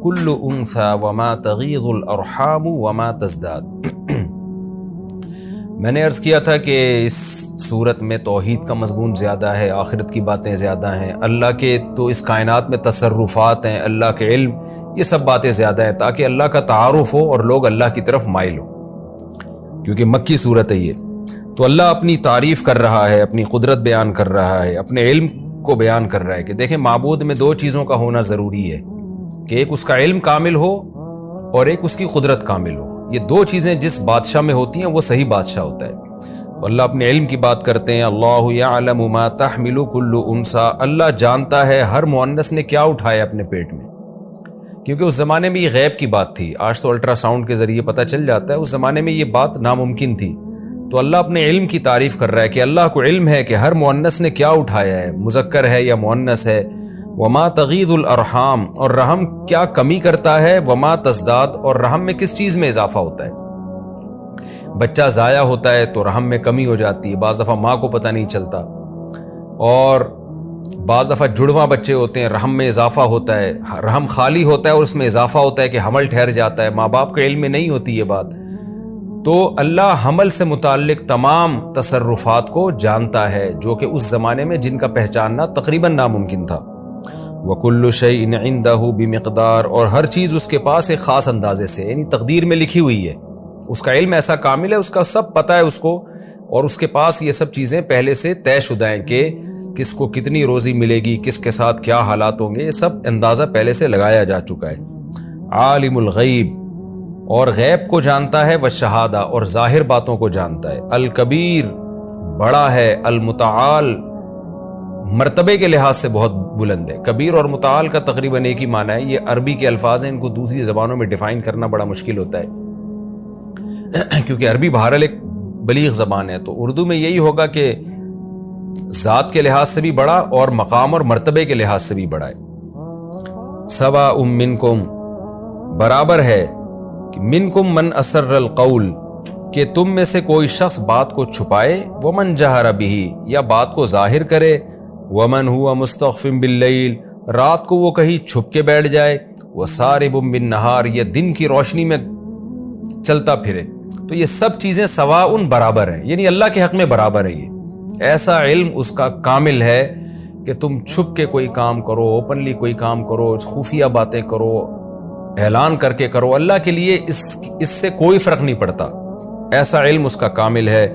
کل انثی وما تغیض الارحام وما تزداد۔ میں نے عرض کیا تھا کہ اس صورت میں توحید کا مضمون زیادہ ہے، آخرت کی باتیں زیادہ ہیں، اللہ کے تو اس کائنات میں تصرفات ہیں، اللہ کے علم، یہ سب باتیں زیادہ ہیں تاکہ اللہ کا تعارف ہو اور لوگ اللہ کی طرف مائل ہوں، کیونکہ مکی صورت ہے یہ۔ تو اللہ اپنی تعریف کر رہا ہے، اپنی قدرت بیان کر رہا ہے، اپنے علم کو بیان کر رہا ہے کہ دیکھیں معبود میں دو چیزوں کا ہونا ضروری ہے، کہ ایک اس کا علم کامل ہو اور ایک اس کی قدرت کامل ہو۔ یہ دو چیزیں جس بادشاہ میں ہوتی ہیں وہ صحیح بادشاہ ہوتا ہے۔ تو اللہ اپنے علم کی بات کرتے ہیں، اللہ یعلم ما تحمل کل انثی، اللہ جانتا ہے ہر مؤنث نے کیا اٹھایا اپنے پیٹ میں، کیونکہ اس زمانے میں یہ غیب کی بات تھی۔ آج تو الٹرا ساؤنڈ کے ذریعے پتہ چل جاتا ہے، اس زمانے میں یہ بات ناممکن تھی۔ تو اللہ اپنے علم کی تعریف کر رہا ہے کہ اللہ کو علم ہے کہ ہر مؤنث نے کیا اٹھایا ہے، مذکر ہے یا مؤنث ہے۔ وما تغیض الارحام، اور رحم کیا کمی کرتا ہے، وما تزداد، اور رحم میں کس چیز میں اضافہ ہوتا ہے۔ بچہ ضائع ہوتا ہے تو رحم میں کمی ہو جاتی ہے، بعض دفعہ ماں کو پتہ نہیں چلتا، اور بعض دفعہ جڑواں بچے ہوتے ہیں، رحم میں اضافہ ہوتا ہے، رحم خالی ہوتا ہے اور اس میں اضافہ ہوتا ہے کہ حمل ٹھہر جاتا ہے، ماں باپ کے علم میں نہیں ہوتی یہ بات۔ تو اللہ حمل سے متعلق تمام تصرفات کو جانتا ہے، جو کہ اس زمانے میں جن کا پہچاننا تقریباً ناممکن تھا۔ وَكُلُّ شَيْءٍ عِندَهُ بِمِقْدَار، اور ہر چیز اس کے پاس ایک خاص اندازے سے، یعنی تقدیر میں لکھی ہوئی ہے، اس کا علم ایسا کامل ہے، اس کا سب پتہ ہے اس کو، اور اس کے پاس یہ سب چیزیں پہلے سے طے شدہ ہیں کہ کس کو کتنی روزی ملے گی، کس کے ساتھ کیا حالات ہوں گے، یہ سب اندازہ پہلے سے لگایا جا چکا ہے۔ عالم الغیب، اور غیب کو جانتا ہے، والشہادہ، اور ظاہر باتوں کو جانتا ہے۔ الکبیر، بڑا ہے، المتعال، مرتبے کے لحاظ سے بہت بلند ہے۔ کبیر اور متعال کا تقریباً ایک ہی معنی ہے، یہ عربی کے الفاظ ہیں، ان کو دوسری زبانوں میں ڈیفائن کرنا بڑا مشکل ہوتا ہے، کیونکہ عربی بہرحال ایک بلیغ زبان ہے، تو اردو میں یہی ہوگا کہ ذات کے لحاظ سے بھی بڑا اور مقام اور مرتبے کے لحاظ سے بھی بڑا ہے۔ سواء منکم، برابر ہے، منکم من اسر القول، کہ تم میں سے کوئی شخص بات کو چھپائے، ومن جہر بہ، یا بات کو ظاہر کرے، ومن ہوا مستخف باللیل، رات کو وہ کہیں چھپ کے بیٹھ جائے، وسارب بالنہار، یا دن کی روشنی میں چلتا پھرے۔ تو یہ سب چیزیں سواء برابر ہیں، یعنی اللہ کے حق میں برابر ہے۔ یہ ایسا علم اس کا کامل ہے کہ تم چھپ کے کوئی کام کرو، اوپنلی کوئی کام کرو، خفیہ باتیں کرو، اعلان کر کے کرو، اللہ کے لیے اس سے کوئی فرق نہیں پڑتا، ایسا علم اس کا کامل ہے۔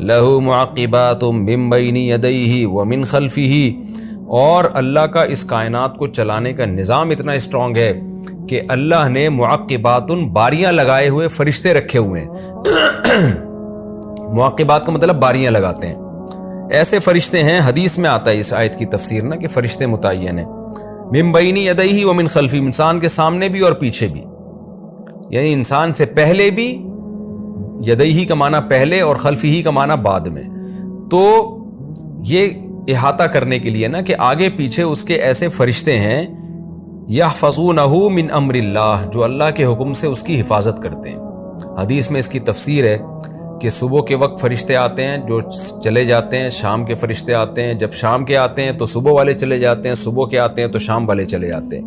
لَهُ مُعَقِّبَاتٌ مِّن بَيْنِ يَدَيْهِ وَمِن خَلْفِهِ، اور اللہ کا اس کائنات کو چلانے کا نظام اتنا اسٹرانگ ہے کہ اللہ نے معقبات، باریاں لگائے ہوئے فرشتے رکھے ہوئے ہیں۔ معقبات کا مطلب باریاں لگاتے ہیں، ایسے فرشتے ہیں، حدیث میں آتا ہے اس آیت کی تفسیر نا کہ فرشتے متعین ہیں۔ من بین یدیہ ومن خلفہ، انسان کے سامنے بھی اور پیچھے بھی، یعنی انسان سے پہلے بھی، یدیہ کا معنی پہلے اور خلفہ کا معنی بعد میں۔ تو یہ احاطہ کرنے کے لیے نا کہ آگے پیچھے اس کے ایسے فرشتے ہیں، یحفظونہ من امر اللہ، جو اللہ کے حکم سے اس کی حفاظت کرتے ہیں۔ حدیث میں اس کی تفسیر ہے کہ صبح کے وقت فرشتے آتے ہیں جو چلے جاتے ہیں، شام کے فرشتے آتے ہیں، جب شام کے آتے ہیں تو صبح والے چلے جاتے ہیں، صبح کے آتے ہیں تو شام والے چلے جاتے ہیں۔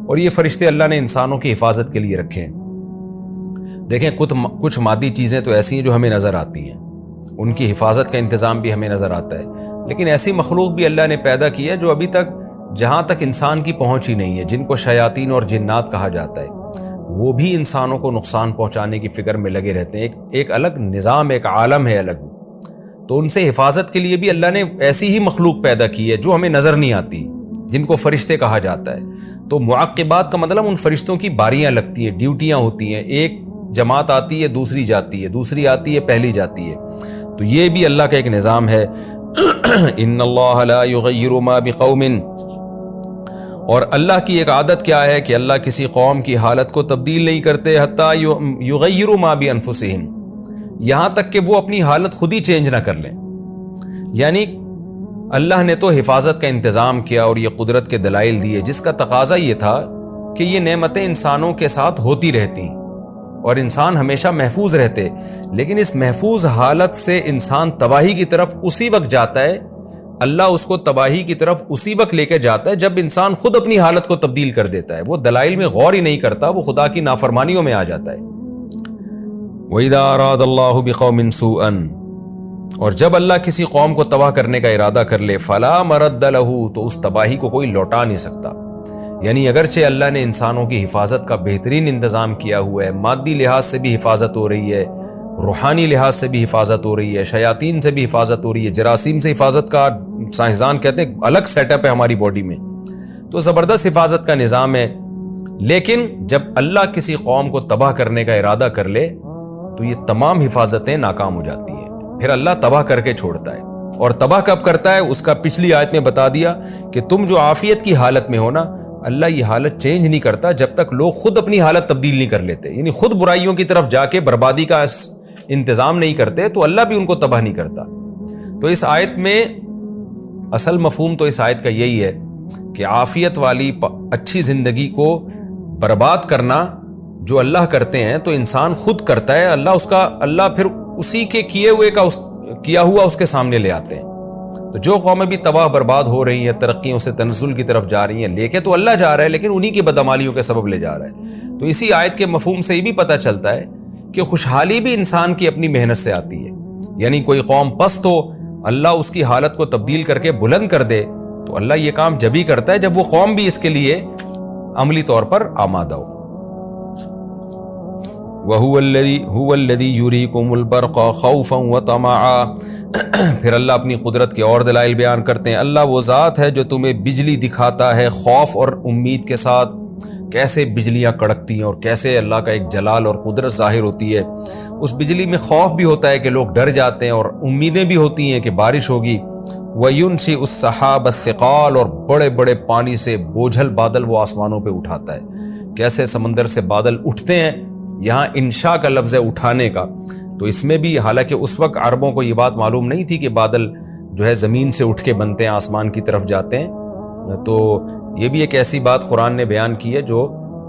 اور یہ فرشتے اللہ نے انسانوں کی حفاظت کے لیے رکھے ہیں۔ دیکھیں کچھ مادی چیزیں تو ایسی ہیں جو ہمیں نظر آتی ہیں، ان کی حفاظت کا انتظام بھی ہمیں نظر آتا ہے، لیکن ایسی مخلوق بھی اللہ نے پیدا کی ہے جو ابھی تک جہاں تک انسان کی پہنچ ہی نہیں ہے، جن کو شیاطین اور جنات کہا جاتا ہے، وہ بھی انسانوں کو نقصان پہنچانے کی فکر میں لگے رہتے ہیں۔ ایک الگ نظام، ایک عالم ہے الگ، تو ان سے حفاظت کے لیے بھی اللہ نے ایسی ہی مخلوق پیدا کی ہے جو ہمیں نظر نہیں آتی، جن کو فرشتے کہا جاتا ہے۔ تو معقبات کا مطلب ان فرشتوں کی باریاں لگتی ہیں، ڈیوٹیاں ہوتی ہیں، ایک جماعت آتی ہے دوسری جاتی ہے، دوسری آتی ہے پہلی جاتی ہے، تو یہ بھی اللہ کا ایک نظام ہے۔ ان اللہ لا یغیر ما بقوم، اور اللہ کی ایک عادت کیا ہے کہ اللہ کسی قوم کی حالت کو تبدیل نہیں کرتے، حتیٰ یغیروا ما بانفسہم، یہاں تک کہ وہ اپنی حالت خود ہی چینج نہ کر لیں۔ یعنی اللہ نے تو حفاظت کا انتظام کیا اور یہ قدرت کے دلائل دیے، جس کا تقاضا یہ تھا کہ یہ نعمتیں انسانوں کے ساتھ ہوتی رہتی اور انسان ہمیشہ محفوظ رہتے، لیکن اس محفوظ حالت سے انسان تباہی کی طرف اسی وقت جاتا ہے اللہ اس کو تباہی کی طرف اسی وقت لے کے جاتا ہے جب انسان خود اپنی حالت کو تبدیل کر دیتا ہے، وہ دلائل میں غور ہی نہیں کرتا، وہ خدا کی نافرمانیوں میں آ جاتا ہے۔ وَإِذَا أَرَادَ اللَّهُ بِقَوْمٍ سُوءًا، اور جب اللہ کسی قوم کو تباہ کرنے کا ارادہ کر لے، فَلَا مَرَدَّ لَهُ، تو اس تباہی کو کوئی لوٹا نہیں سکتا۔ یعنی اگرچہ اللہ نے انسانوں کی حفاظت کا بہترین انتظام کیا ہوا ہے، مادی لحاظ سے بھی حفاظت ہو رہی ہے، روحانی لحاظ سے بھی حفاظت ہو رہی ہے، شیاطین سے بھی حفاظت ہو رہی ہے، جراثیم سے حفاظت کا سائنسدان کہتے ہیں الگ سیٹ اپ ہے ہماری باڈی میں، تو زبردست حفاظت کا نظام ہے۔ لیکن جب اللہ کسی قوم کو تباہ کرنے کا ارادہ کر لے تو یہ تمام حفاظتیں ناکام ہو جاتی ہیں، پھر اللہ تباہ کر کے چھوڑتا ہے۔ اور تباہ کب کرتا ہے اس کا پچھلی آیت میں بتا دیا کہ تم جو عافیت کی حالت میں ہو نا، اللہ یہ حالت چینج نہیں کرتا جب تک لوگ خود اپنی حالت تبدیل نہیں کر لیتے، یعنی خود برائیوں کی طرف جا کے بربادی کا انتظام نہیں کرتے تو اللہ بھی ان کو تباہ نہیں کرتا۔ تو اس آیت میں اصل مفہوم تو اس آیت کا یہی ہے کہ عافیت والی اچھی زندگی کو برباد کرنا جو اللہ کرتے ہیں تو انسان خود کرتا ہے، اللہ پھر اسی کے کیا ہوا اس کے سامنے لے آتے ہیں۔ تو جو قومیں بھی تباہ برباد ہو رہی ہیں، ترقیوں سے تنزل کی طرف جا رہی ہیں، لے کے تو اللہ جا رہا ہے لیکن انہی کی بدعمالیوں کے سبب لے جا رہا ہے۔ تو اسی آیت کے مفہوم سے یہ بھی پتہ چلتا ہے کہ خوشحالی بھی انسان کی اپنی محنت سے آتی ہے، یعنی کوئی قوم پست ہو، اللہ اس کی حالت کو تبدیل کر کے بلند کر دے تو اللہ یہ کام جب ہی کرتا ہے جب وہ قوم بھی اس کے لیے عملی طور پر آمادہ ہو۔ وَهُوَ الَّذِي يُرِيكُمُ الْبَرْقَ خَوْفًا وَطَمَعًا، پھر اللہ اپنی قدرت کے اور دلائل بیان کرتے ہیں۔ اللہ وہ ذات ہے جو تمہیں بجلی دکھاتا ہے خوف اور امید کے ساتھ، کیسے بجلیاں کڑکتی ہیں اور کیسے اللہ کا ایک جلال اور قدرت ظاہر ہوتی ہے۔ اس بجلی میں خوف بھی ہوتا ہے کہ لوگ ڈر جاتے ہیں اور امیدیں بھی ہوتی ہیں کہ بارش ہوگی۔ وَيُنْشِئُ السَّحَابَ الثِّقَالَ، اور بڑے بڑے پانی سے بوجھل بادل وہ آسمانوں پہ اٹھاتا ہے، کیسے سمندر سے بادل اٹھتے ہیں۔ یہاں انشاء کا لفظ ہے اٹھانے کا، تو اس میں بھی حالانکہ اس وقت عربوں کو یہ بات معلوم نہیں تھی کہ بادل جو ہے زمین سے اٹھ کے بنتے ہیں، آسمان کی طرف جاتے ہیں، تو یہ بھی ایک ایسی بات قرآن نے بیان کی ہے جو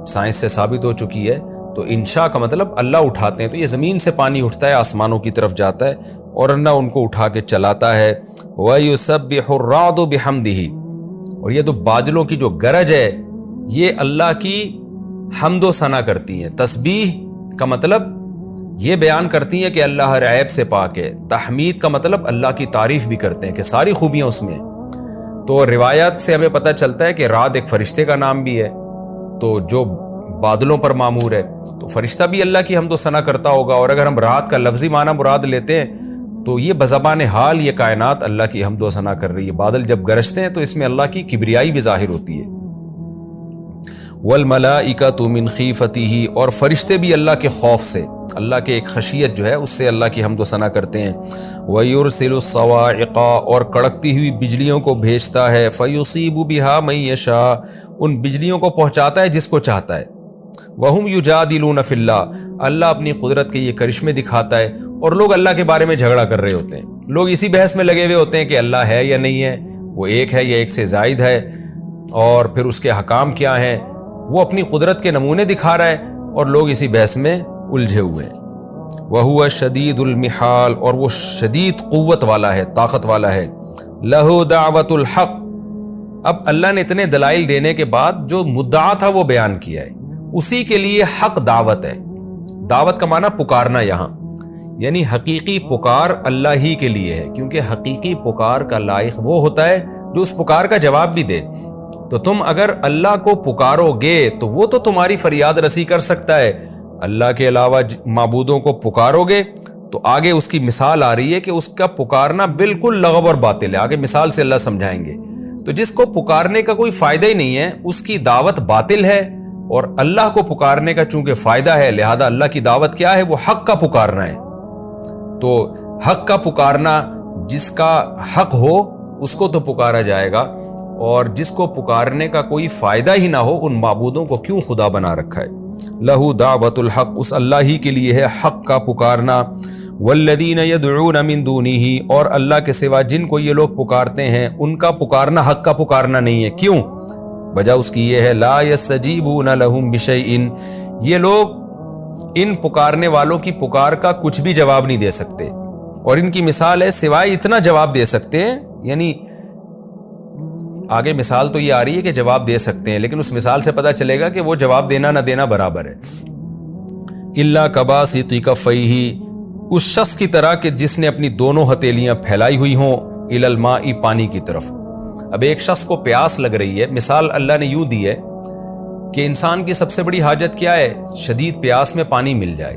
سائنس سے ثابت ہو چکی ہے۔ تو انشاء کا مطلب اللہ اٹھاتے ہیں، تو یہ زمین سے پانی اٹھتا ہے، آسمانوں کی طرف جاتا ہے اور اللہ ان کو اٹھا کے چلاتا ہے۔ وَيُسَبِّحُ الرَّعْدُ بِحَمْدِهِ، اور یہ تو بادلوں کی جو گرج ہے یہ اللہ کی حمد و ثنا کرتی ہیں۔ تسبیح کا مطلب یہ بیان کرتی ہیں کہ اللہ ہر عیب سے پاک ہے، تحمید کا مطلب اللہ کی تعریف بھی کرتے ہیں کہ ساری خوبیاں اس میں ہیں۔ تو روایات سے ہمیں پتہ چلتا ہے کہ رعد ایک فرشتے کا نام بھی ہے، تو جو بادلوں پر معمور ہے تو فرشتہ بھی اللہ کی حمد و ثنا کرتا ہوگا۔ اور اگر ہم رعد کا لفظی معنی مراد لیتے ہیں تو یہ بزبان حال یہ کائنات اللہ کی حمد و ثنا کر رہی ہے۔ بادل جب گرجتے ہیں تو اس میں اللہ کی کبریائی بھی ظاہر ہوتی ہے۔ وَالْمَلَائِكَةُ مِنْ خِيفَتِهِ، اور فرشتے بھی اللہ کے خوف سے، اللہ کے ایک خشیت جو ہے اس سے اللہ کی حمد و ثنا کرتے ہیں۔ وَيُرْسِلُ الصَّوَاعِقَ، اور کڑکتی ہوئی بجلیوں کو بھیجتا ہے، فَيُصِيبُ بِهَا مَن يَشَاءُ، ان بجلیوں کو پہنچاتا ہے جس کو چاہتا ہے۔ وَهُمْ يُجَادِلُونَ فِي اللَّهِ، اللہ اپنی قدرت کے یہ کرشمے دکھاتا ہے اور لوگ اللہ کے بارے میں جھگڑا کر رہے ہوتے ہیں، لوگ اسی بحث میں لگے ہوئے ہوتے ہیں کہ اللہ ہے یا نہیں ہے، وہ ایک ہے یا ایک سے زائد ہے، اور پھر اس کے حکام کیا ہیں، وہ اپنی قدرت کے نمونے دکھا رہا ہے اور لوگ اسی بحث میں الجھے ہوئے ہیں۔ وَهُوَ شَدِيدُ الْمِحَالِ، اور وہ شدید قوت والا ہے، طاقت والا ہے۔ لَهُ دَعْوَةُ الْحَقِّ، اب اللہ نے اتنے دلائل دینے کے بعد جو مدعا تھا وہ بیان کیا ہے، اسی کے لیے حق دعوت ہے۔ دعوت کا معنی پکارنا، یہاں یعنی حقیقی پکار اللہ ہی کے لیے ہے، کیونکہ حقیقی پکار کا لائق وہ ہوتا ہے جو اس پکار کا جواب بھی دے۔ تو تم اگر اللہ کو پکارو گے تو وہ تو تمہاری فریاد رسی کر سکتا ہے، اللہ کے علاوہ معبودوں کو پکارو گے تو آگے اس کی مثال آ رہی ہے کہ اس کا پکارنا بالکل لغو اور باطل ہے، آگے مثال سے اللہ سمجھائیں گے۔ تو جس کو پکارنے کا کوئی فائدہ ہی نہیں ہے اس کی دعوت باطل ہے، اور اللہ کو پکارنے کا چونکہ فائدہ ہے لہذا اللہ کی دعوت کیا ہے، وہ حق کا پکارنا ہے۔ تو حق کا پکارنا، جس کا حق ہو اس کو تو پکارا جائے گا، اور جس کو پکارنے کا کوئی فائدہ ہی نہ ہو ان معبودوں کو کیوں خدا بنا رکھا ہے۔ لہو دعوت الحق، اس اللہ ہی کے لیے ہے حق کا پکارنا۔ والذین یدعون من دونہ، اور اللہ کے سوا جن کو یہ لوگ پکارتے ہیں ان کا پکارنا حق کا پکارنا نہیں ہے۔ کیوں؟ وجہ اس کی یہ ہے، لا یستجیبون لہم بشیء، یہ لوگ ان پکارنے والوں کی پکار کا کچھ بھی جواب نہیں دے سکتے، اور ان کی مثال ہے سوائے اتنا جواب دے سکتے ہیں، یعنی آگے مثال تو یہ آ رہی ہے کہ جواب دے سکتے ہیں، لیکن اس مثال سے پتہ چلے گا کہ وہ جواب دینا نہ دینا برابر ہے۔ الا کباسط کفیہ، اس شخص کی طرح کہ جس نے اپنی دونوں ہتھیلیاں پھیلائی ہوئی ہوں الی الماء، پانی کی طرف۔ اب ایک شخص کو پیاس لگ رہی ہے، مثال اللہ نے یوں دی ہے کہ انسان کی سب سے بڑی حاجت کیا ہے؟ شدید پیاس میں پانی مل جائے۔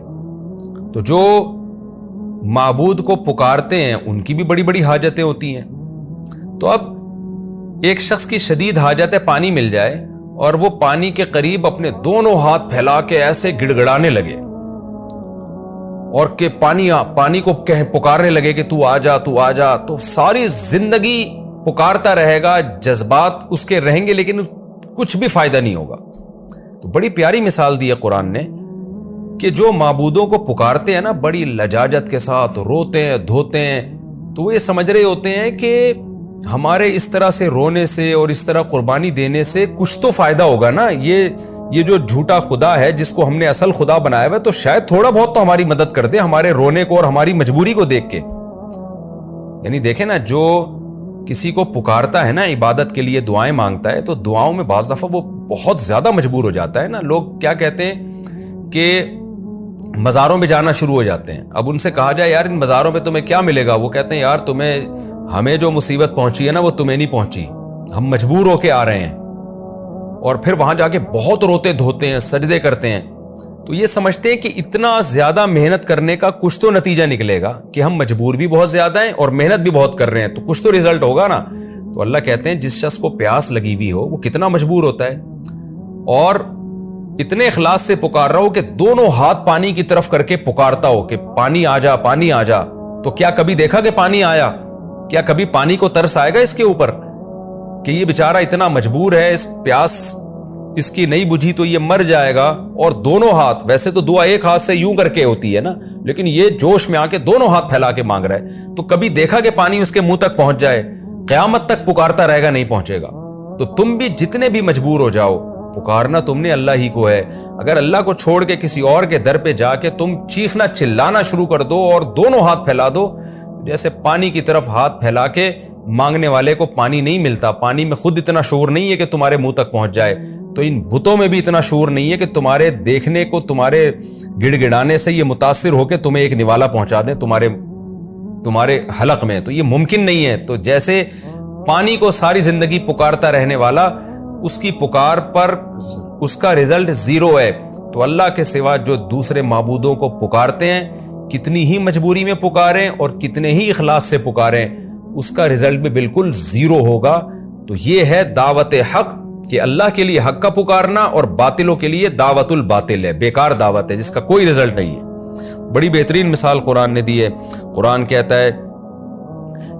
تو جو معبود کو پکارتے ہیں ان کی بھی بڑی بڑی حاجتیں ہوتی ہیں۔ تو اب ایک شخص کی شدید حاجت ہے پانی مل جائے، اور وہ پانی کے قریب اپنے دونوں ہاتھ پھیلا کے ایسے گڑ گڑانے لگے اور کہ پانی کو پکارنے لگے کہ تو آ جا تو آ جا، تو ساری زندگی پکارتا رہے گا، جذبات اس کے رہیں گے لیکن کچھ بھی فائدہ نہیں ہوگا۔ تو بڑی پیاری مثال دی ہے قرآن نے کہ جو معبودوں کو پکارتے ہیں نا بڑی لجاجت کے ساتھ، روتے ہیں دھوتے ہیں، تو وہ یہ سمجھ رہے ہوتے ہیں کہ ہمارے اس طرح سے رونے سے اور اس طرح قربانی دینے سے کچھ تو فائدہ ہوگا نا، یہ جو جھوٹا خدا ہے جس کو ہم نے اصل خدا بنایا ہوا ہے تو شاید تھوڑا بہت تو ہماری مدد کر دے ہمارے رونے کو اور ہماری مجبوری کو دیکھ کے۔ یعنی دیکھیں نا، جو کسی کو پکارتا ہے نا عبادت کے لیے، دعائیں مانگتا ہے، تو دعاؤں میں بعض دفعہ وہ بہت زیادہ مجبور ہو جاتا ہے نا۔ لوگ کیا کہتے ہیں کہ مزاروں میں جانا شروع ہو جاتے ہیں۔ اب ان سے کہا جائے یار ان مزاروں میں تمہیں کیا ملے گا، وہ کہتے ہیں یار ہمیں جو مصیبت پہنچی ہے نا وہ تمہیں نہیں پہنچی، ہم مجبور ہو کے آ رہے ہیں، اور پھر وہاں جا کے بہت روتے دھوتے ہیں، سجدے کرتے ہیں۔ تو یہ سمجھتے ہیں کہ اتنا زیادہ محنت کرنے کا کچھ تو نتیجہ نکلے گا، کہ ہم مجبور بھی بہت زیادہ ہیں اور محنت بھی بہت کر رہے ہیں، تو کچھ تو رزلٹ ہوگا نا۔ تو اللہ کہتے ہیں جس شخص کو پیاس لگی ہوئی ہو وہ کتنا مجبور ہوتا ہے، اور اتنے اخلاص سے پکار رہا ہو کہ دونوں ہاتھ پانی کی طرف کر کے پکارتا ہو کہ پانی آ جا پانی آ جا۔ تو کیا کبھی دیکھا کہ پانی آیا؟ کیا کبھی پانی کو ترس آئے گا اس کے اوپر کہ یہ بیچارہ اتنا مجبور ہے، اس پیاس اس کی نہیں بجھی تو یہ مر جائے گا، اور دونوں ہاتھ، ویسے تو دعا ایک ہاتھ سے یوں کر کے ہوتی ہے نا، لیکن یہ جوش میں آ کے دونوں ہاتھ پھیلا کے مانگ رہا ہے، تو کبھی دیکھا کہ پانی اس کے منہ تک پہنچ جائے؟ قیامت تک پکارتا رہے گا، نہیں پہنچے گا۔ تو تم بھی جتنے بھی مجبور ہو جاؤ، پکارنا تم نے اللہ ہی کو ہے۔ اگر اللہ کو چھوڑ کے کسی اور کے در پہ جا کے تم چیخنا چلانا شروع کر دو اور دونوں ہاتھ پھیلا دو، جیسے پانی کی طرف ہاتھ پھیلا کے مانگنے والے کو پانی نہیں ملتا، پانی میں خود اتنا شعور نہیں ہے کہ تمہارے منہ تک پہنچ جائے، تو ان بتوں میں بھی اتنا شعور نہیں ہے کہ تمہارے دیکھنے کو، تمہارے گڑ گڑانے سے یہ متاثر ہو کے تمہیں ایک نوالا پہنچا دیں تمہارے حلق میں، تو یہ ممکن نہیں ہے۔ تو جیسے پانی کو ساری زندگی پکارتا رہنے والا، اس کی پکار پر اس کا رزلٹ زیرو ہے، تو اللہ کے سوا جو دوسرے معبودوں کو پکارتے ہیں، کتنی ہی مجبوری میں پکاریں اور کتنے ہی اخلاص سے پکاریں، اس کا رزلٹ بھی بالکل زیرو ہوگا۔ تو یہ ہے دعوت حق، کہ اللہ کے لیے حق کا پکارنا، اور باطلوں کے لیے دعوت الباطل ہے، بیکار دعوت ہے جس کا کوئی رزلٹ نہیں ہے۔ بڑی بہترین مثال قرآن نے دی ہے۔ قرآن کہتا ہے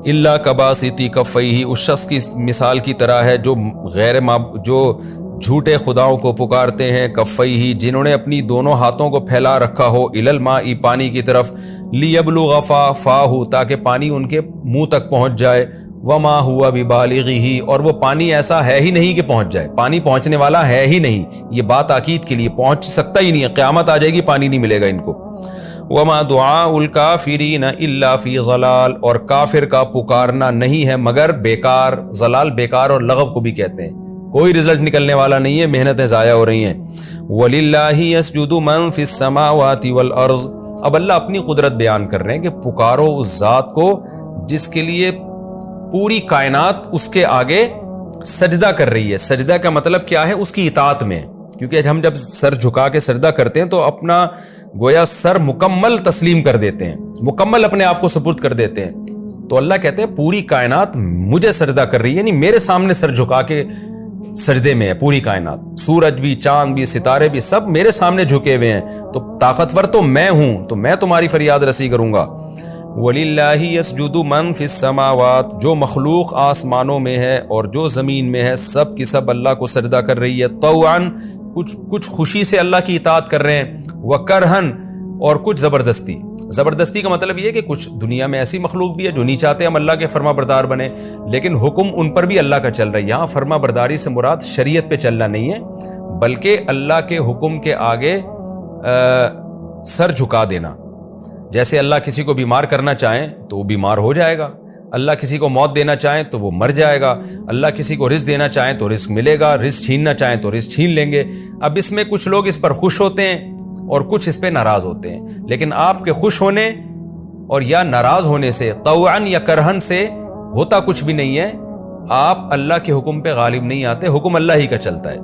الا کباسط کفیہ، اس شخص کی مثال کی طرح ہے جو جو جھوٹے خداؤں کو پکارتے ہیں، کفیہ، جنہوں نے اپنی دونوں ہاتھوں کو پھیلا رکھا ہو الی الماء، پانی کی طرف، لیبلغ فاہ، تاکہ پانی ان کے منہ تک پہنچ جائے، وما ہوا ببالغہ، اور وہ پانی ایسا ہے ہی نہیں کہ پہنچ جائے، پانی پہنچنے والا ہے ہی نہیں، یہ بات تاکید کے لیے، پہنچ سکتا ہی نہیں ہے، قیامت آ جائے گی پانی نہیں ملے گا ان کو۔ وما دعاء الکافرین الا فی ضلال، اور کافر کا پکارنا نہیں ہے مگر بیکار، ضلال بیکار اور لغو کو بھی کہتے ہیں، کوئی رزلٹ نکلنے والا نہیں ہے، محنتیں ضائع ہو رہی ہیں۔ وَلِلَّهِ يَسْجُدُ مَن فِي السَّمَاوَاتِ وَالْأَرْضِ، اب اللہ اپنی قدرت بیان کر رہے ہیں کہ پکارو اس ذات کو جس کے لیے پوری کائنات اس کے آگے سجدہ کر رہی ہے۔ سجدہ کا مطلب کیا ہے؟ اس کی اطاعت میں، کیونکہ ہم جب سر جھکا کے سجدہ کرتے ہیں تو اپنا گویا سر مکمل تسلیم کر دیتے ہیں، مکمل اپنے آپ کو سپرد کر دیتے ہیں۔ تو اللہ کہتے ہیں پوری کائنات مجھے سجدہ کر رہی ہے، یعنی میرے سامنے سر جھکا کے سجدے میں ہے پوری کائنات، سورج بھی، چاند بھی، ستارے بھی، سب میرے سامنے جھکے ہوئے ہیں، تو طاقتور تو میں ہوں، تو میں تمہاری فریاد رسی کروں گا۔ وَلِلَّهِ يَسْجُدُ مَن فِي السَّمَاوَاتِ، جو مخلوق آسمانوں میں ہے اور جو زمین میں ہے، سب کی سب اللہ کو سجدہ کر رہی ہے، طوعاً، کچھ خوشی سے اللہ کی اطاعت کر رہے ہیں، وَكَرْهًا، اور کچھ زبردستی۔ زبردستی کا مطلب یہ کہ کچھ دنیا میں ایسی مخلوق بھی ہے جو نہیں چاہتے ہم اللہ کے فرما بردار بنے، لیکن حکم ان پر بھی اللہ کا چل رہا ہے۔ یہاں فرما برداری سے مراد شریعت پہ چلنا نہیں ہے، بلکہ اللہ کے حکم کے آگے سر جھکا دینا۔ جیسے اللہ کسی کو بیمار کرنا چاہیں تو وہ بیمار ہو جائے گا، اللہ کسی کو موت دینا چاہیں تو وہ مر جائے گا، اللہ کسی کو رزق دینا چاہیں تو رزق ملے گا، رزق چھیننا چاہیں تو رزق چھین لیں گے۔ اب اس میں کچھ لوگ اس پر خوش ہوتے ہیں اور کچھ اس پہ ناراض ہوتے ہیں، لیکن آپ کے خوش ہونے اور یا ناراض ہونے سے، طوعاً یا کرہن سے ہوتا کچھ بھی نہیں ہے۔ آپ اللہ کے حکم پہ غالب نہیں آتے، حکم اللہ ہی کا چلتا ہے۔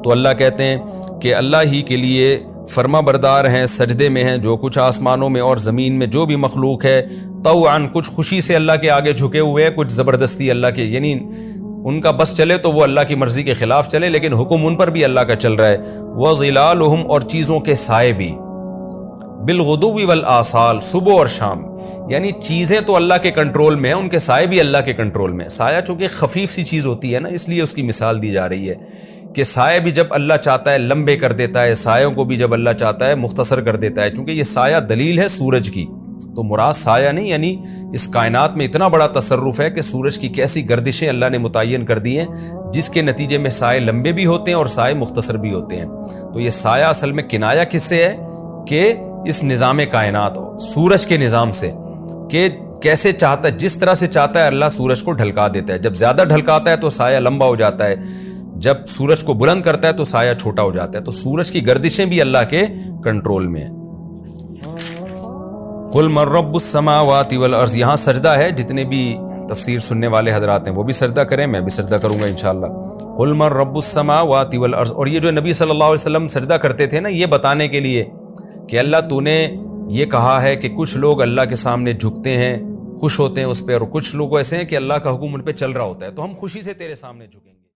تو اللہ کہتے ہیں کہ اللہ ہی کے لیے فرما بردار ہیں، سجدے میں ہیں جو کچھ آسمانوں میں اور زمین میں جو بھی مخلوق ہے، طوعاً کچھ خوشی سے اللہ کے آگے جھکے ہوئے ہیں، کچھ زبردستی اللہ کے، یعنی ان کا بس چلے تو وہ اللہ کی مرضی کے خلاف چلے، لیکن حکم ان پر بھی اللہ کا چل رہا ہے۔ وَظِلَالُهُمْ اور چیزوں کے سائے بھی، بالغدو والآصال صبح اور شام، یعنی چیزیں تو اللہ کے کنٹرول میں ہیں، ان کے سائے بھی اللہ کے کنٹرول میں ہیں۔ سایہ چونکہ خفیف سی چیز ہوتی ہے نا، اس لیے اس کی مثال دی جا رہی ہے کہ سائے بھی جب اللہ چاہتا ہے لمبے کر دیتا ہے، سایوں کو بھی جب اللہ چاہتا ہے مختصر کر دیتا ہے، چونکہ یہ سایہ دلیل ہے سورج کی، تو مراد سایہ نہیں، یعنی اس کائنات میں اتنا بڑا تصرف ہے کہ سورج کی کیسی گردشیں اللہ نے متعین کر دی ہیں جس کے نتیجے میں سائے لمبے بھی ہوتے ہیں اور سائے مختصر بھی ہوتے ہیں۔ تو یہ سایہ اصل میں کنایا کس سے ہے کہ اس نظام کائنات سورج کے نظام سے، کہ کیسے چاہتا ہے، جس طرح سے چاہتا ہے اللہ سورج کو ڈھلکا دیتا ہے۔ جب زیادہ ڈھلکاتا ہے تو سایہ لمبا ہو جاتا ہے، جب سورج کو بلند کرتا ہے تو سایہ چھوٹا ہو جاتا ہے۔ تو سورج کی گردشیں بھی اللہ کے کنٹرول میں ہیں۔ قل من رب السماوات والارض، یہاں سجدہ ہے، جتنے بھی تفسیر سننے والے حضرات ہیں وہ بھی سجدہ کریں، میں بھی سجدہ کروں گا انشاءاللہ۔ قل من رب السماوات والارض، اور یہ جو نبی صلی اللہ علیہ وسلم سجدہ کرتے تھے نا، یہ بتانے کے لیے کہ اللہ تو نے یہ کہا ہے کہ کچھ لوگ اللہ کے سامنے جھکتے ہیں، خوش ہوتے ہیں اس پہ، اور کچھ لوگ ایسے ہیں کہ اللہ کا حکم ان پہ چل رہا ہوتا ہے، تو ہم خوشی سے تیرے سامنے جھکیں گے۔